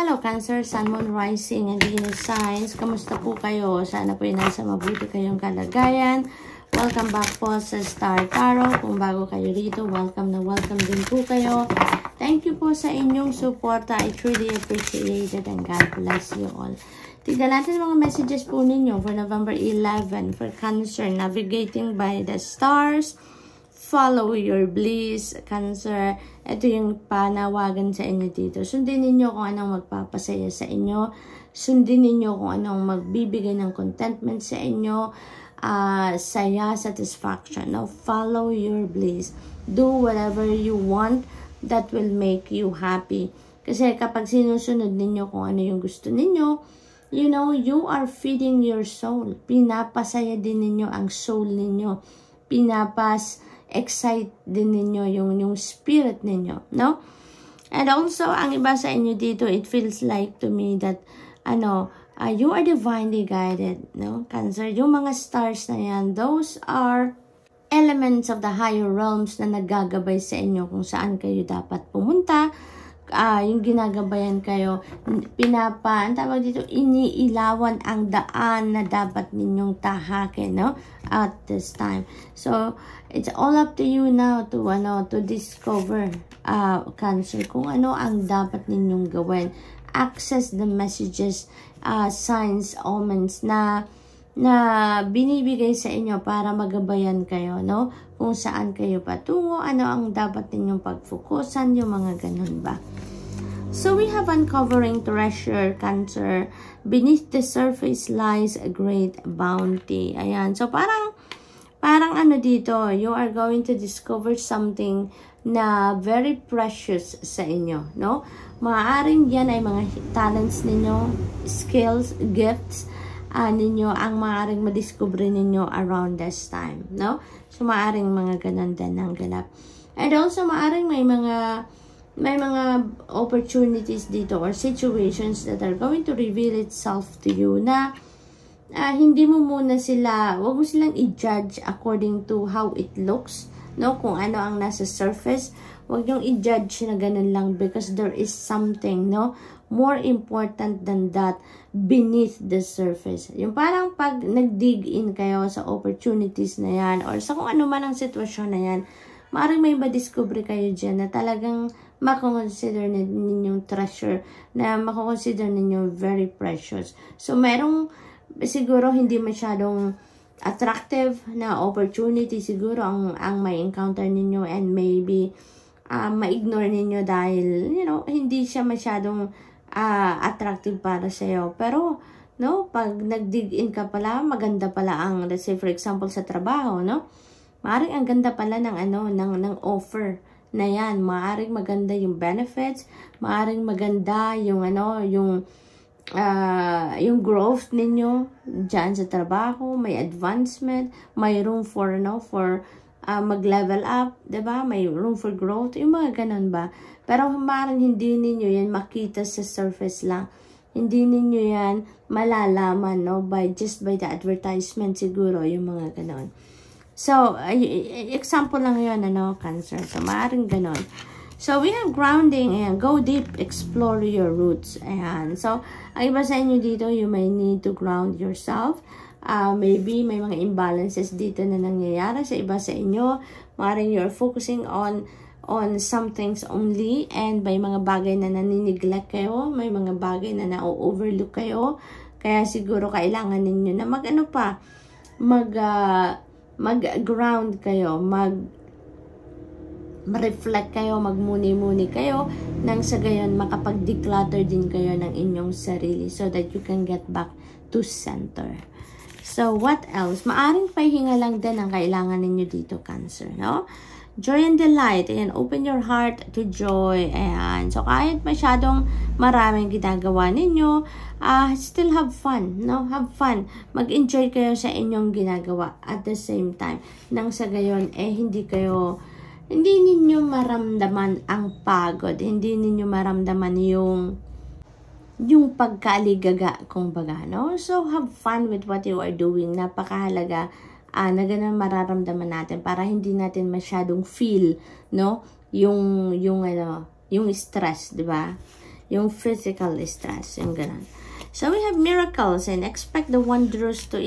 Hello, Cancer, Sun, Moon, Rising, and Venus signs. Kamusta po kayo? Sana po yung nasa mabuti kayong kalagayan. Welcome back po sa Star Tarot. Kung bago kayo rito, welcome na welcome din po kayo. Thank you po sa inyong support. I truly appreciate it and God bless you all. Tignan natin mga messages po ninyo for November 11 for Cancer. Navigating by the stars. Follow your bliss, Cancer. Ito yung panawagan sa inyo dito. Sundin ninyo kung anong magpapasaya sa inyo. Sundin ninyo kung anong magbibigay ng contentment sa inyo. Saya, satisfaction. Now, follow your bliss. Do whatever you want that will make you happy. Kasi kapag sinusunod ninyo kung ano yung gusto ninyo, you know, you are feeding your soul. Pinapasaya din ninyo ang soul ninyo. Excite din ninyo yung spirit ninyo, no? And also, ang iba sa inyo dito, it feels like to me that, you are divinely guided, no? Cancer, yung mga stars na yan, those are elements of the higher realms na naggagabay sa inyo kung saan kayo dapat pumunta. Yung ginagabayan kayo, ang tawag dito, iniilawan ang daan na dapat ninyong tahakin, no? At this time. So, it's all up to you now to discover, Cancer, kung ano ang dapat ninyong gawin. Access the messages, signs, omens na binibigay sa inyo para magabayan kayo, no? Kung saan kayo patungo, ano ang dapat ninyong pagfokusan, yung mga ganun ba. So we have uncovering treasure, Cancer. Beneath the surface lies a great bounty. Ayan. So parang ano dito, you are going to discover something na very precious sa inyo, no? Maaaring yan ay mga talents ninyo, skills, gifts, ninyo ang maaaring madiscover ninyo around this time, no? So, maaaring mga ganun din ang ganap. And also, maaaring may mga opportunities dito or situations that are going to reveal itself to you na hindi mo muna sila, wag mo silang i-judge according to how it looks, no? Kung ano ang nasa surface, wag yung i-judge na ganun lang because there is something, no? More important than that beneath the surface. Yung parang pag nag-dig in kayo sa opportunities na yan or sa kung ano man ang sitwasyon na yan, maaaring may ma-discover kayo dyan na talagang makakonsider ninyong treasure, na makakonsider ninyong very precious. So, merong siguro hindi masyadong attractive na opportunity siguro ang may encounter ninyo and maybe ma-ignore ninyo dahil, hindi siya masyadong attractive para sa'yo. Pero, no, pag nag-dig in ka pala, maganda pala ang, let's say, for example, sa trabaho, no? Maaring ang ganda pala ng offer na yan. Maaring maganda yung benefits, maaring maganda yung, yung growth ninyo dyan sa trabaho, may advancement, may room for, mag-level up, diba? May room for growth, yung mga ganun ba? Pero maaaring hindi ninyo yan makita sa surface lang. Hindi ninyo yan malalaman, no? Just by the advertisement siguro, yung mga ganun. So, example lang yun, Cancer. So, maaaring ganun. So, we have grounding. Ayan, go deep, explore your roots. Ayan. So, ang iba sa inyo dito, you may need to ground yourself. Maybe may mga imbalances dito na nangyayari sa iba sa inyo. Maaaring you're focusing on some things only and may mga bagay na naniniglect kayo, may mga bagay na na-overlook kayo. Kaya siguro kailangan ninyo na mag-ground kayo, ma-reflect kayo, magmuni-muni kayo nang sa gayon makapag-declutter din kayo ng inyong sarili so that you can get back to center. So, what else? Maaring pahinga lang din ang kailangan ninyo dito, Cancer, no? Joy and delight. Ayan, open your heart to joy. Ayan. So, kahit masyadong maraming ginagawa ninyo, still have fun, no? Have fun. Mag-enjoy kayo sa inyong ginagawa at the same time. Nang sa gayon, hindi ninyo maramdaman ang pagod. Hindi ninyo maramdaman yung pagkaaligaga, kumbaga, no? So, have fun with what you are doing. Napakahalaga na ganun mararamdaman natin para hindi natin masyadong feel, no? Yung stress, di ba? yung physical stress, yung ganun. So, we have miracles and expect the wonders to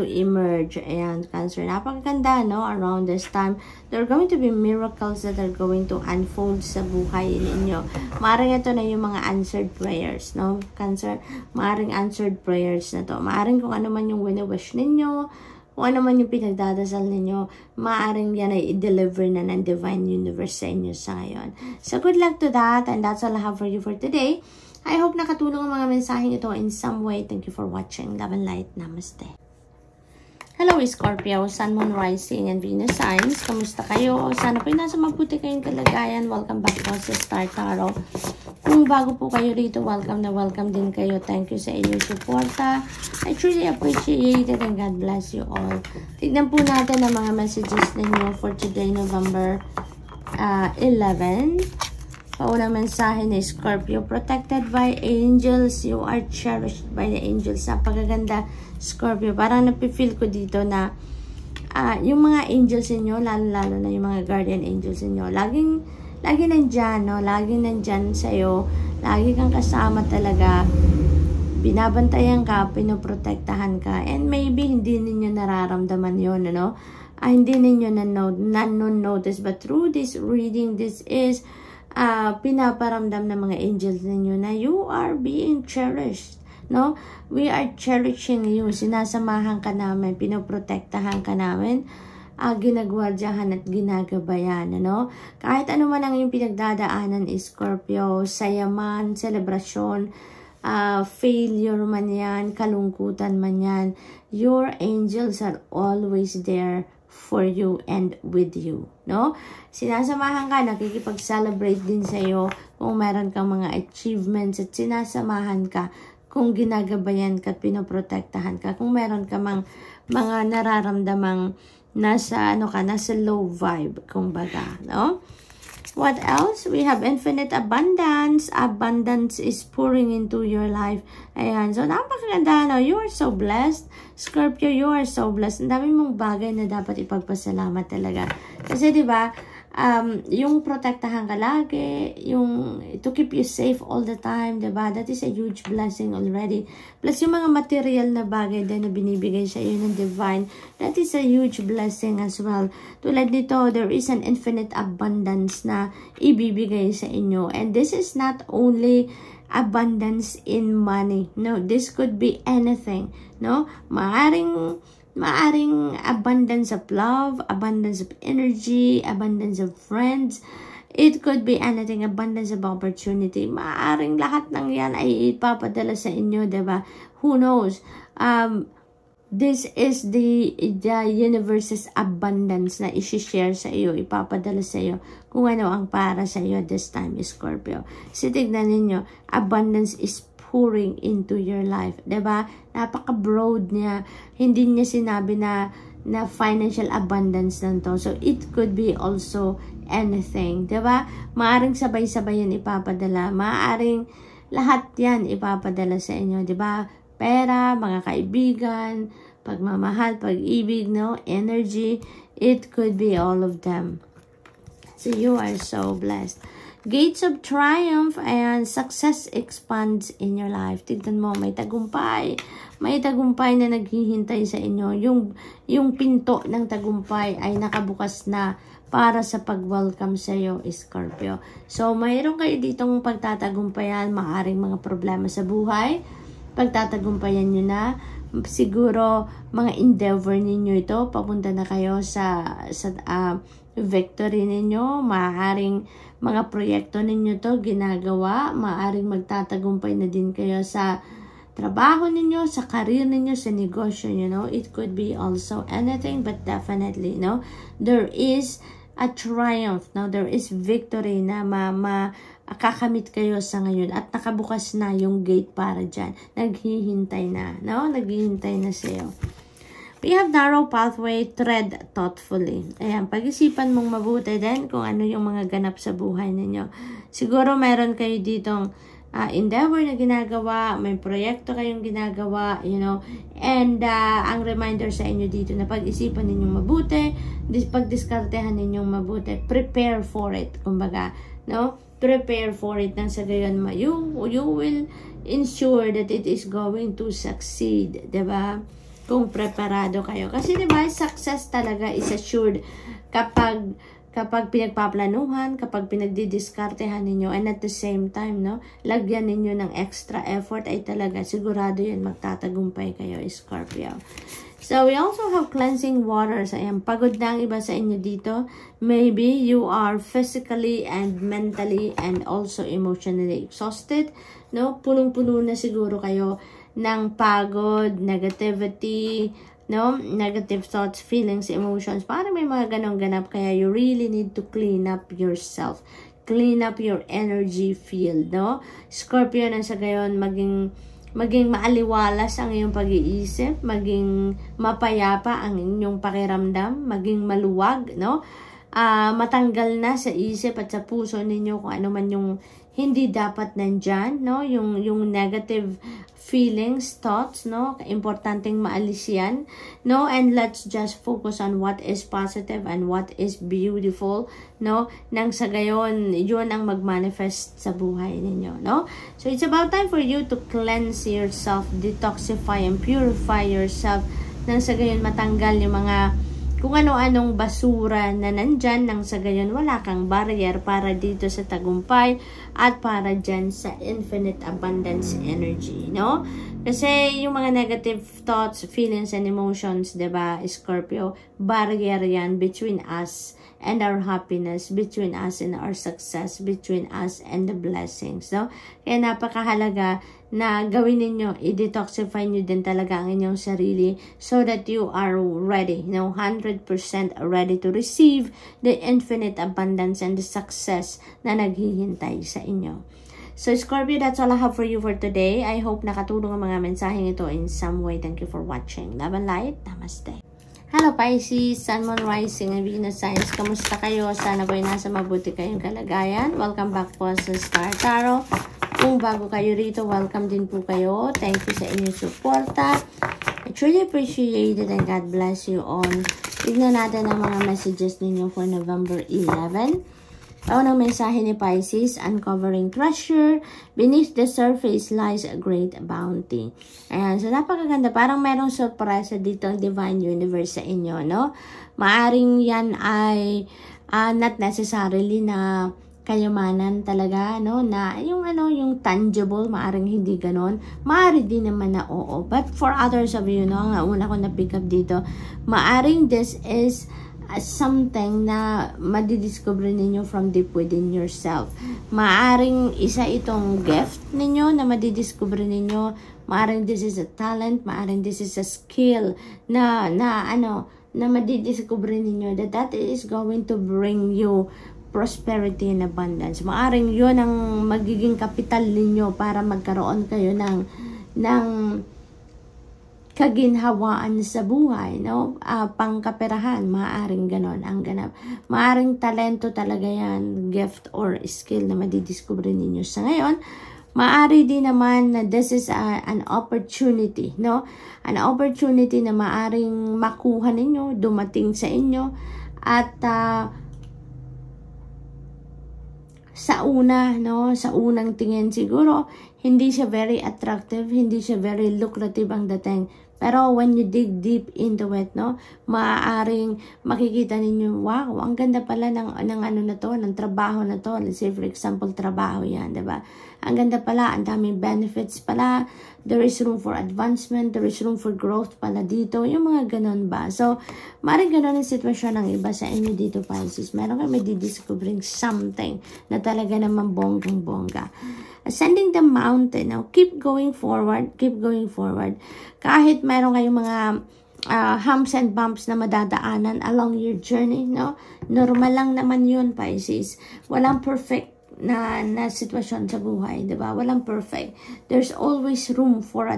emerge. Ayan, Cancer. Napakaganda, no? Around this time, there are going to be miracles that are going to unfold sa buhay ninyo. Maaring ito na yung mga answered prayers, no? Cancer, maaring answered prayers na to. Maaring kung ano man yung wini-wish ninyo, kung ano man yung pinagdadasal ninyo, maaring yan ay i-deliver na ng Divine Universe sa inyo sa ngayon. So, good luck to that, and that's all I have for you for today. I hope nakatulong ang mga mensaheng ito in some way. Thank you for watching. Love and light. Namaste. Hello, Scorpio, Sun, Moon, Rising, and Venus signs. Kamusta kayo? Sana po nasa mabuti kayong kalagayan. Welcome back po sa Star Tarot. Kung bago po kayo rito, welcome na welcome din kayo. Thank you sa inyong suporta. I truly appreciate it and God bless you all. Tignan po natin ang mga messages ninyo for today, November 11. Paunang mensahe ni Scorpio, protected by angels, you are cherished by the angels. Napakaganda, Scorpio. Parang napifeel ko dito na yung mga angels inyo, lalo-lalo na yung mga guardian angels inyo, laging nandyan, no? Laging nandyan sa'yo. Lagi kang kasama talaga. Binabantayan ka, pinoprotektahan ka. And maybe hindi ninyo nararamdaman yun, ano? Hindi ninyo notice. But through this reading, this is pinaparamdam ng mga angels ninyo na you are being cherished, no? We are cherishing you. Sinasamahan ka namin, pinoprotektahan ka namin, ginagwardyahan at ginagabayan, no? Kahit ano man ang yung pinagdadaanan, Scorpio, saya man, selebrasyon, failure man yan, kalungkutan man yan, your angels are always there for you and with you, no? Sinasamahan ka, nakikipag-celebrate din sa'yo kung meron kang mga achievements at sinasamahan ka kung ginagabayan ka at pinoprotektahan ka. Kung meron ka mga nararamdamang nasa low vibe, kumbaga, no? What else? We have infinite abundance. Abundance is pouring into your life. Ayan. So, napakaganda, no? You are so blessed. Scorpio, you are so blessed. Ang dami mong bagay na dapat ipagpasalamat talaga. Kasi, di ba, yung protektahan ka lagi, yung to keep you safe all the time, di ba? That is a huge blessing already. Plus, yung mga material na bagay din na binibigay sa iyo ng divine, that is a huge blessing as well. Tulad nito, there is an infinite abundance na ibibigay sa inyo. And this is not only abundance in money. No, this could be anything. No, maaring abundance of love, abundance of energy, abundance of friends. It could be anything, abundance of opportunity. Maaring lahat ng yan ay ipapadala sa inyo, diba? Who knows? This is the universe's abundance na isi-share sa iyo, ipapadala sa iyo kung ano ang para sa iyo this time, Scorpio. So, tignan ninyo, abundance is pouring into your life, diba? Napaka-broad niya. Hindi niya sinabi na financial abundance lang to. So, it could be also anything, diba? Maaring sabay-sabay yan ipapadala. Maaring lahat yan ipapadala sa inyo, diba? Pera, mga kaibigan, pagmamahal, pag-ibig, no? Energy. It could be all of them. So, you are so blessed. Gates of triumph and success expands in your life. Tignan mo, may tagumpay. May tagumpay na naghihintay sa inyo. Yung pinto ng tagumpay ay nakabukas na para sa pag-welcome sa iyo, Scorpio. So, mayroon kayo ditong pagtatagumpayan, maaring mga problema sa buhay. Pagtatagumpayan nyo na. Siguro, mga endeavor ninyo ito, papunta na kayo sa victory ninyo. Maaaring mga proyekto ninyo to ginagawa. Maaaring magtatagumpay na din kayo sa trabaho ninyo, sa career ninyo, sa negosyo nyo, no? It could be also anything, but definitely, no? There is a triumph, no? There is victory na kakamit kayo sa ngayon at nakabukas na yung gate para dyan. Naghihintay na, no? Naghihintay na sa'yo. We have narrow pathway, tread thoughtfully. Ayan, pag-isipan mong mabuti din kung ano yung mga ganap sa buhay ninyo. Siguro meron kayo ditong endeavor na ginagawa, may proyekto kayong ginagawa, you know, and ang reminder sa inyo dito na pag-isipan ninyong mabuti, pag-diskartehan ninyong mabuti, prepare for it, kumbaga, no? prepare for it nang sa gayon you will ensure that it is going to succeed, diba? Kung preparado kayo. Kasi diba, success talaga is assured kapag pinagpaplanuhan, kapag pinagdidiskartehan ninyo, and at the same time, no, lagyan ninyo ng extra effort, ay talaga, sigurado yan, magtatagumpay kayo, Scorpio. So, we also have cleansing waters. Ayan, pagod na ang iba sa inyo dito. Maybe you are physically and mentally and also emotionally exhausted. No? Punong-puno na siguro kayo ng pagod, negativity, no? Negative thoughts, feelings, emotions. Parang may mga ganong ganap. Kaya you really need to clean up yourself. Clean up your energy field, no? Scorpio na sa gayon, maging maaliwalas ang iyong pag-iisip, maging mapayapa ang inyong pakiramdam, maging maluwag, no? Matanggal na sa isip at sa puso ninyo kung ano man yung hindi dapat nandyan, no? Yung negative feelings, thoughts, no? Importanteng maalis yan, no? And let's just focus on what is positive and what is beautiful, no? Nang sa gayon, yun ang mag-manifest sa buhay ninyo, no? So, it's about time for you to cleanse yourself, detoxify and purify yourself, nang sa gayon matanggal yung mga kung ano-anong basura na nandyan, nang sa gayon wala kang barrier para dito sa tagumpay at para dyan sa infinite abundance energy, no? Kasi yung mga negative thoughts, feelings, and emotions, diba, Scorpio, barrier yan between us and our happiness, between us and our success, between us and the blessings, no? Kaya napakahalaga na gawin ninyo, i-detoxify nyo din talaga ang inyong sarili so that you are ready, 100% ready to receive the infinite abundance and the success na naghihintay sa inyo. So, Scorpio, that's all I have for you for today. I hope nakatulong ang mga mensaheng ito in some way. Thank you for watching. Love and light. Namaste. Hello Pisces, Sun, Moon, Rising, and Venus signs. Kamusta kayo? Sana po'y nasa mabuti kayong kalagayan. Welcome back po sa Star Tarot. Kung bago kayo rito, welcome din po kayo. Thank you sa inyong suporta. I truly appreciate it and God bless you all. Tignan natin ang mga messages ninyo for November 11. Unang mensahe ni Pisces, uncovering treasure. Beneath the surface lies a great bounty. Ayan, so napakaganda. Parang merong surprise dito ang Divine Universe sa inyo, no? Maaring yan ay not necessarily na kayamanan talaga, no? Na yung yung tangible, maaring hindi ganon. Maari din naman na oo. But for others of you, no? Ang una ko na pick up dito, maaring this is something na madidiscover ninyo from deep within yourself. Maaring isa itong gift ninyo na madidiscover ninyo. Maaring this is a talent, maaring this is a skill na madidiscover ninyo that is going to bring you prosperity and abundance. Maaring yun ang magiging kapital ninyo para magkaroon kayo ng kaginhawaan sa buhay, no? Pangkaperahan, maaring ganon ang ganap. Maaring talento talaga yan, gift or skill na madidiscover ninyo sa ngayon. Maari din naman na this is an opportunity, no? An opportunity na maaring makuha ninyo, dumating sa inyo, at sa unang tingin siguro, hindi siya very attractive, hindi siya very lucrative ang dating. Pero when you dig deep into it, no, maaaring makikita ninyo, wow, ang ganda pala ng trabaho na to. Let's say, for example, trabaho yan, diba? Ang ganda pala, ang daming benefits pala. There is room for advancement, there is room for growth pala dito. Yung mga ganon ba? So, maaaring ganon ang sitwasyon ng iba sa inyo dito, Pisces. Meron kayo discovering something na talaga naman bonggang-bongga. Ascending the mountain. Now, keep going forward. Keep going forward. Kahit meron kayong mga humps and bumps na madadaanan along your journey, no? Normal lang naman yun, Pisces. Walang perfect na sitwasyon sa buhay, diba? Walang perfect. There's always room for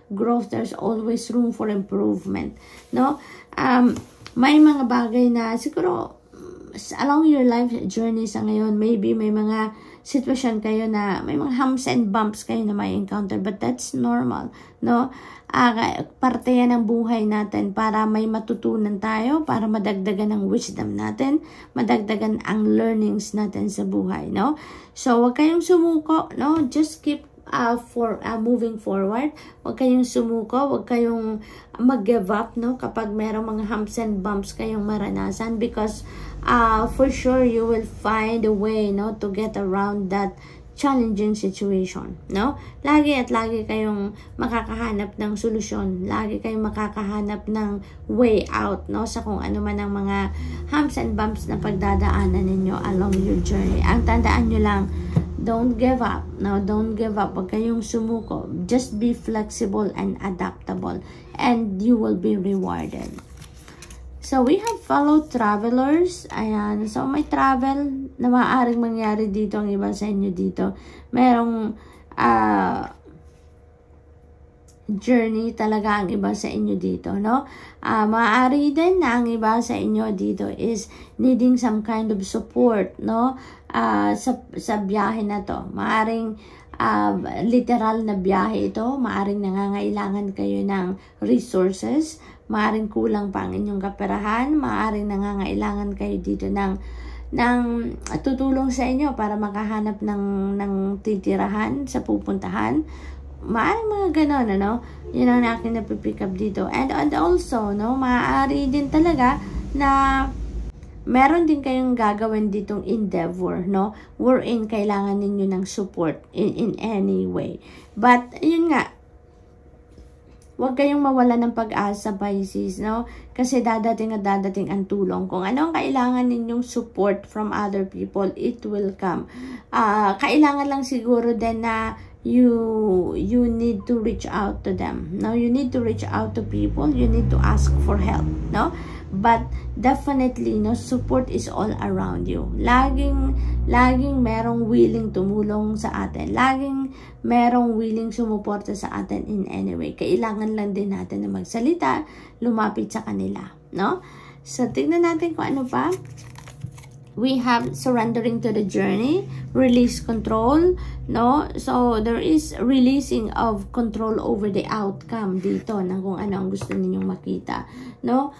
growth. There's always room for improvement, no? May mga bagay na siguro along your life journey sa ngayon, maybe may mga sitwasyon kayo na may mga humps and bumps kayo na may encounter, but that's normal, no? Parte yan ng buhay natin para may matutunan tayo, para madagdagan ang wisdom natin, madagdagan ang learnings natin sa buhay, no? So, wag kayong sumuko, no? Just keep moving forward. Wag kayong sumuko, wag kayong mag-give up, no? Kapag merong mga humps and bumps kayong maranasan, because for sure you will find a way, no, to get around that challenging situation, no? Lagi at lagi kayong makakahanap ng solusyon, lagi kayong makakahanap ng way out, no, sa kung ano man ang mga humps and bumps na pagdadaanan ninyo along your journey. Ang tandaan nyo lang, don't give up, no? Don't give up. Huwag kayong sumuko. Just be flexible and adaptable, and you will be rewarded. So, we have fellow travelers. Ayan. So, may travel na maaaring mangyari dito. Ang iba sa inyo dito. Merong journey talaga ang iba sa inyo dito, no? Maaari din na ang iba sa inyo dito is needing some kind of support, no? Sa biyahe na to. Maaring literal na biyahe ito. Maaring nangangailangan kayo ng resources. Maaring kulang pa ang inyong kaperahan, maaring nangangailangan kayo dito ng tutulong sa inyo para makahanap ng titirahan sa pupuntahan. Maaring mga ganon, ano? Yun ang aking napipick up dito. And also, no, maaari din talaga na meron din kayong gagawin ditong endeavor, no? Wherein kailangan ninyo ng support in any way. But, yun nga, huwag kayong mawala ng pag-asa, Pisces, no? Kasi dadating at dadating ang tulong. Kung ano ang kailangan ninyong support from other people, it will come. Kailangan lang siguro din na you need to reach out to them. No? You need to reach out to people. You need to ask for help, no? But definitely, no, support is all around you. Laging merong willing tumulong sa atin. Laging merong willing sumuporta sa atin in any way. Kailangan lang din natin na magsalita, lumapit sa kanila, no? So, tignan natin kung ano pa. We have surrendering to the journey, release control, no? So, there is releasing of control over the outcome dito na kung ano ang gusto ninyong makita, no?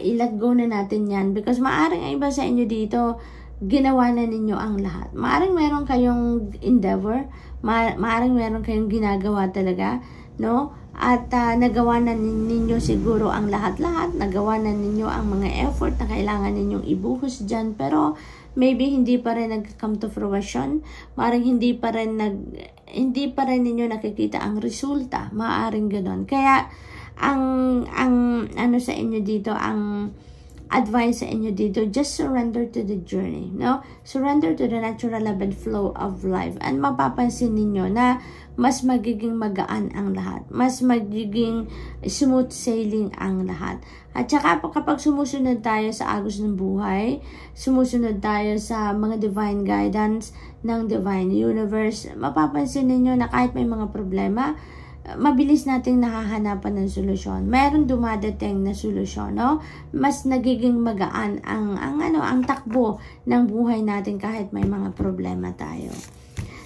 I-let go na natin yan because maaring iba sa inyo dito, ginawa na ninyo ang lahat. Maaring meron kayong endeavor, maaring meron kayong ginagawa talaga, no? At nagawa na ninyo siguro ang lahat-lahat, nagawa na ninyo ang mga effort na kailangan ninyong ibuhos dyan, pero maybe hindi pa rin nag-come to fruition, maaaring hindi pa rin ninyo nakikita ang resulta, maaaring ganoon. Kaya ang ano sa inyo dito, ang advice sa inyo dito, just surrender to the journey, no? Surrender to the natural ebb and flow of life, and mapapansin ninyo na mas magiging magaan ang lahat, mas magiging smooth sailing ang lahat. At saka kapag sumusunod tayo sa agos ng buhay, sumusunod tayo sa mga divine guidance ng divine universe, mapapansin ninyo na kahit may mga problema, mabilis nating nakahanapan ng solusyon. Meron dumadating na solusyon, no? Mas nagiging magaan ang takbo ng buhay natin kahit may mga problema tayo.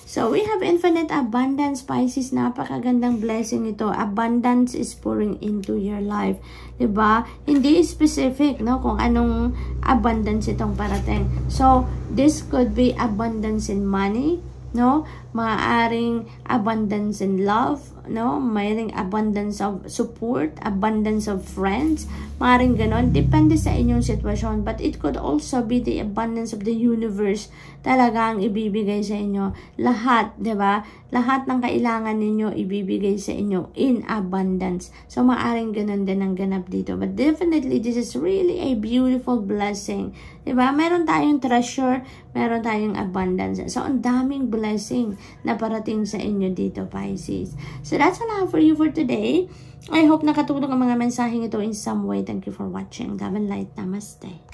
So, we have infinite abundance, Pisces. Napakagandang blessing ito. Abundance is pouring into your life. Diba? Hindi specific, no? Kung anong abundance itong parating. So, this could be abundance in money, no? Maaring abundance in love, no? Mayroong abundance of support, abundance of friends, maaring ganon. Depende sa inyong sitwasyon. But it could also be the abundance of the universe talaga ang ibibigay sa inyo. Lahat, diba? Lahat ng kailangan ninyo ibibigay sa inyo in abundance. So, maaring ganon din ang ganap dito. But definitely, this is really a beautiful blessing. Diba? Meron tayong treasure, meron tayong abundance. So, ang daming blessing na parating sa inyo dito, Pisces. So, that's all I have for you for today. I hope nakatulong ang mga mensaheng ito in some way. Thank you for watching. Love and light. Namaste.